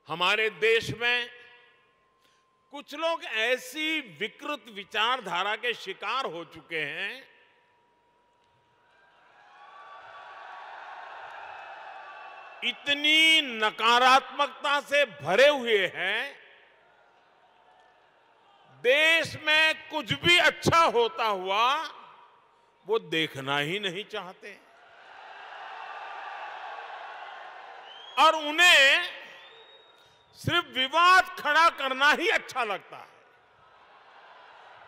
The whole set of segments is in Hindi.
हमारे देश में कुछ लोग ऐसी विकृत विचारधारा के शिकार हो चुके हैं इतनी नकारात्मकता से भरे हुए हैं, देश में कुछ भी अच्छा होता हुआ वो देखना ही नहीं चाहते और उन्हें सिर्फ विवाद खड़ा करना ही अच्छा लगता है।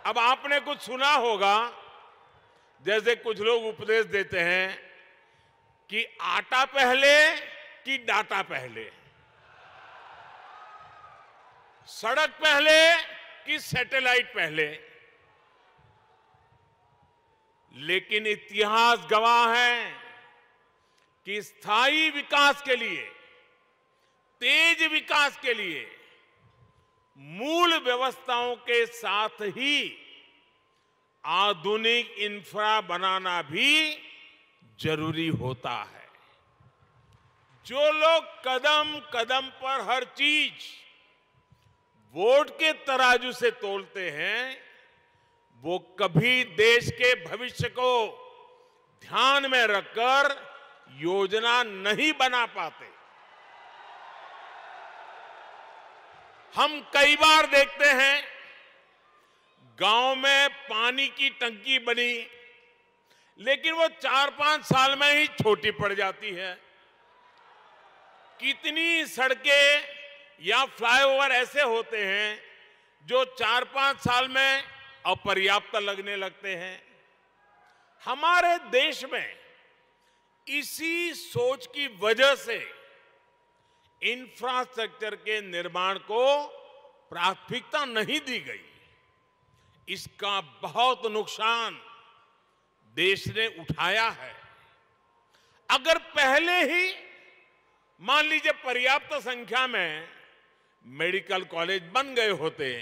अब आपने कुछ सुना होगा, जैसे कुछ लोग उपदेश देते हैं कि आटा पहले कि डाटा पहले, सड़क पहले कि सैटेलाइट पहले। लेकिन इतिहास गवाह है कि स्थायी विकास के लिए, तेज विकास के लिए मूल व्यवस्थाओं के साथ ही आधुनिक इंफ्रा बनाना भी जरूरी होता है। जो लोग कदम कदम पर हर चीज वोट के तराजू से तोलते हैं, वो कभी देश के भविष्य को ध्यान में रखकर योजना नहीं बना पाते। हम कई बार देखते हैं गांव में पानी की टंकी बनी, लेकिन वो 4-5 साल में ही छोटी पड़ जाती है। कितनी सड़कें या फ्लाईओवर ऐसे होते हैं जो 4-5 साल में अपर्याप्त लगने लगते हैं। हमारे देश में इसी सोच की वजह से इंफ्रास्ट्रक्चर के निर्माण को प्राथमिकता नहीं दी गई। इसका बहुत नुकसान देश ने उठाया है। अगर पहले ही मान लीजिए पर्याप्त संख्या में मेडिकल कॉलेज बन गए होते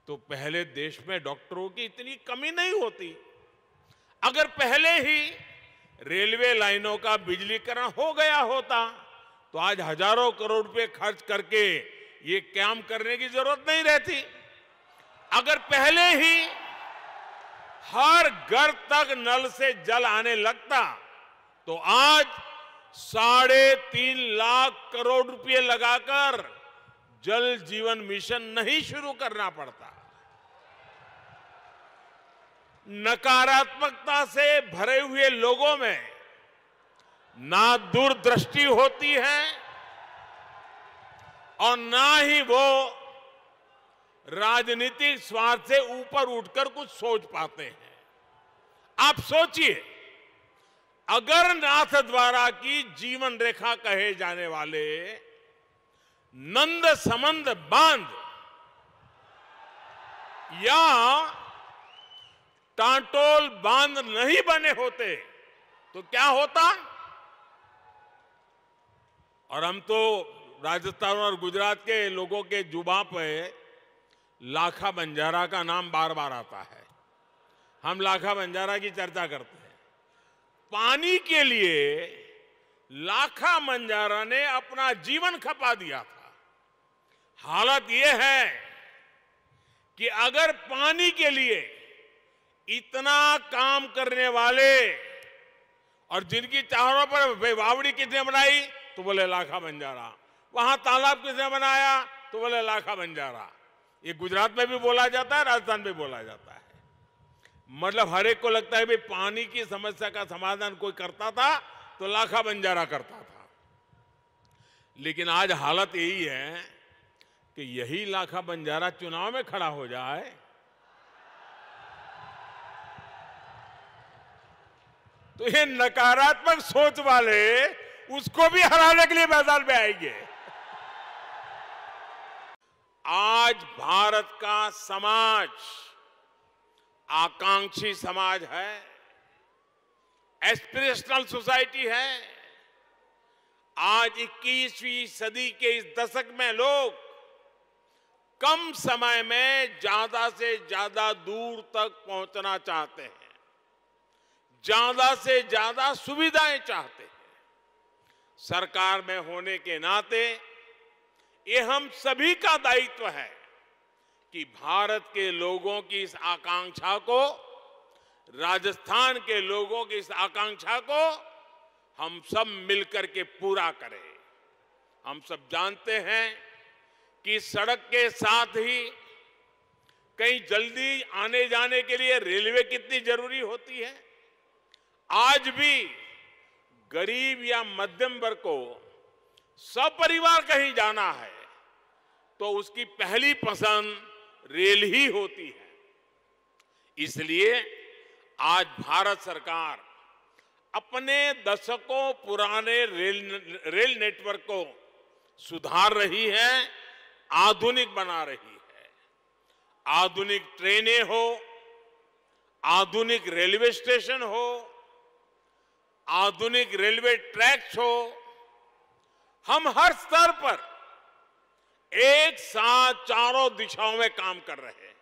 तो पहले देश में डॉक्टरों की इतनी कमी नहीं होती। अगर पहले ही रेलवे लाइनों का बिजलीकरण हो गया होता तो आज हजारों करोड़ रुपए खर्च करके ये काम करने की जरूरत नहीं रहती। अगर पहले ही हर घर तक नल से जल आने लगता तो आज 3.5 लाख करोड़ रुपए लगाकर जल जीवन मिशन नहीं शुरू करना पड़ता। नकारात्मकता से भरे हुए लोगों में ना दूरदृष्टि होती है और ना ही वो राजनीतिक स्वार्थ से ऊपर उठकर कुछ सोच पाते हैं। आप सोचिए, अगर नाथ द्वारा की जीवन रेखा कहे जाने वाले नंद समंद बांध या टाटोल बांध नहीं बने होते तो क्या होता? और हम तो राजस्थान और गुजरात के लोगों के जुबान पे लाखा बंजारा का नाम बार बार आता है। हम लाखा बंजारा की चर्चा करते हैं। पानी के लिए लाखा बंजारा ने अपना जीवन खपा दिया था। हालत यह है कि अगर पानी के लिए इतना काम करने वाले और जिनकी चारों पर बावड़ी किसने बनाई तो बोले लाखा बंजारा, वहां तालाब किसने बनाया तो बोले लाखा बंजारा। ये गुजरात में भी बोला जाता है, राजस्थान में बोला जाता है। मतलब हर एक को लगता है भाई पानी की समस्या का समाधान कोई करता था तो लाखा बंजारा करता था। लेकिन आज हालत यही है कि यही लाखा बंजारा चुनाव में खड़ा हो जाए तो ये नकारात्मक सोच वाले उसको भी हराने के लिए मैदान में आएंगे। आज भारत का समाज आकांक्षी समाज है, एस्पिरेशनल सोसाइटी है। आज 21वीं सदी के इस दशक में लोग कम समय में ज्यादा से ज्यादा दूर तक पहुंचना चाहते हैं, ज्यादा से ज्यादा सुविधाएं चाहते हैं। सरकार में होने के नाते ये हम सभी का दायित्व है कि भारत के लोगों की इस आकांक्षा को, राजस्थान के लोगों की इस आकांक्षा को हम सब मिलकर के पूरा करें। हम सब जानते हैं कि सड़क के साथ ही कहीं जल्दी आने जाने के लिए रेलवे कितनी जरूरी होती है। आज भी गरीब या मध्यम वर्ग को सपरिवार कहीं जाना है तो उसकी पहली पसंद रेल ही होती है। इसलिए आज भारत सरकार अपने दशकों पुराने रेल नेटवर्क को सुधार रही है, आधुनिक बना रही है। आधुनिक ट्रेनें हो, आधुनिक रेलवे स्टेशन हो, आधुनिक रेलवे ट्रैक्स हो, हम हर स्तर पर एक साथ चारों दिशाओं में काम कर रहे हैं।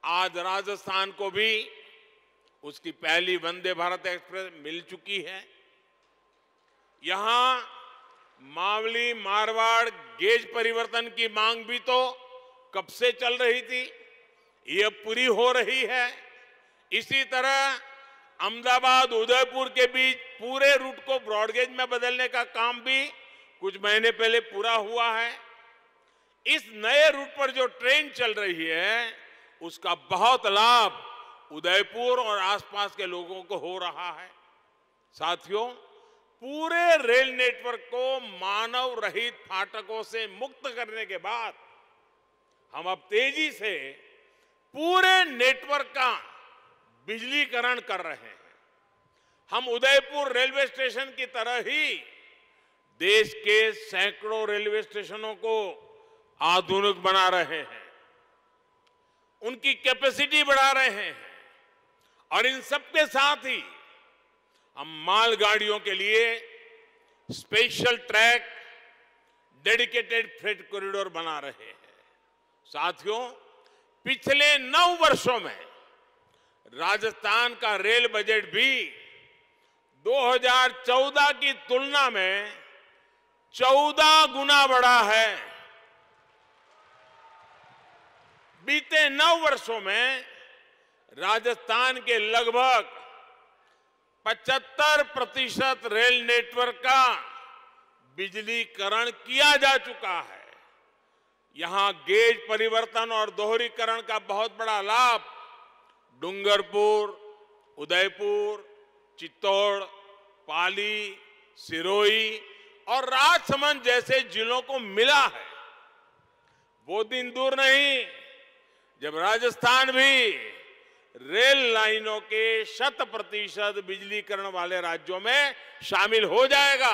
आज राजस्थान को भी उसकी पहली वंदे भारत एक्सप्रेस मिल चुकी है। यहां मावली मारवाड़ गेज परिवर्तन की मांग भी तो कब से चल रही थी, ये पूरी हो रही है। इसी तरह अहमदाबाद उदयपुर के बीच पूरे रूट को ब्रॉडगेज में बदलने का काम भी कुछ महीने पहले पूरा हुआ है। इस नए रूट पर जो ट्रेन चल रही है उसका बहुत लाभ उदयपुर और आसपास के लोगों को हो रहा है। साथियों, पूरे रेल नेटवर्क को मानव रहित फाटकों से मुक्त करने के बाद हम अब तेजी से पूरे नेटवर्क का बिजलीकरण कर रहे हैं। हम उदयपुर रेलवे स्टेशन की तरह ही देश के सैकड़ों रेलवे स्टेशनों को आधुनिक बना रहे हैं, उनकी कैपेसिटी बढ़ा रहे हैं और इन सबके साथ ही हम मालगाड़ियों के लिए special track, dedicated freight corridor बना रहे हैं। साथियों, पिछले 9 वर्षों में राजस्थान का रेल बजट भी 2014 की तुलना में 14 गुना बढ़ा है। बीते 9 वर्षों में राजस्थान के लगभग 75% रेल नेटवर्क का बिजलीकरण किया जा चुका है। यहां गेज परिवर्तन और दोहरीकरण का बहुत बड़ा लाभ डूंगरपुर, उदयपुर, चित्तौड़, पाली, सिरोही और राजसमंद जैसे जिलों को मिला है। वो दिन दूर नहीं जब राजस्थान भी रेल लाइनों के 100% बिजलीकरण वाले राज्यों में शामिल हो जाएगा।